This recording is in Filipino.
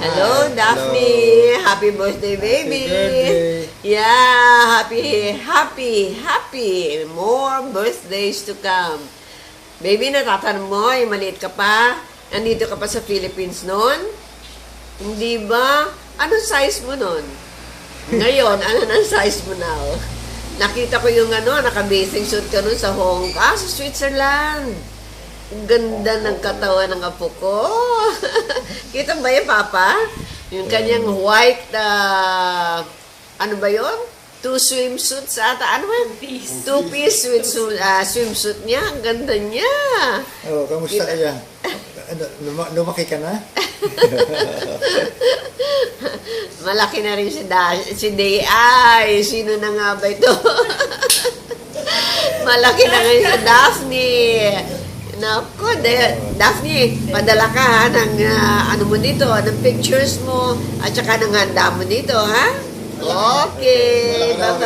Hello, Hi. Daphne. Hello. Happy birthday, baby. Happy birthday. Yeah, happy. More birthdays to come. Baby, natatanong mo, maliit ka pa? Nandito ka pa sa Philippines noon? Hindi ba? Anong size mo noon? Ngayon, ano ng size mo now? Nakita ko yung naka-bathing suit ka noon sa sa Switzerland. Ang ganda ng katawan ng apo ko. Kita ba yung Papa? Yung kanyang white, ano ba yun? Two swimsuits ata. Ano ba yun? Two-piece swimsuit niya. Ang ganda niya. Oh, kamusta kaya? Lumaki ka na? Malaki na rin si Day. Ay, sino na nga ba ito? Malaki na rin si Daphne. Naku, Daphne, padala ka ha ng ano mo dito, ng pictures mo, at saka ng handa mo dito, ha? Okay, bye-bye.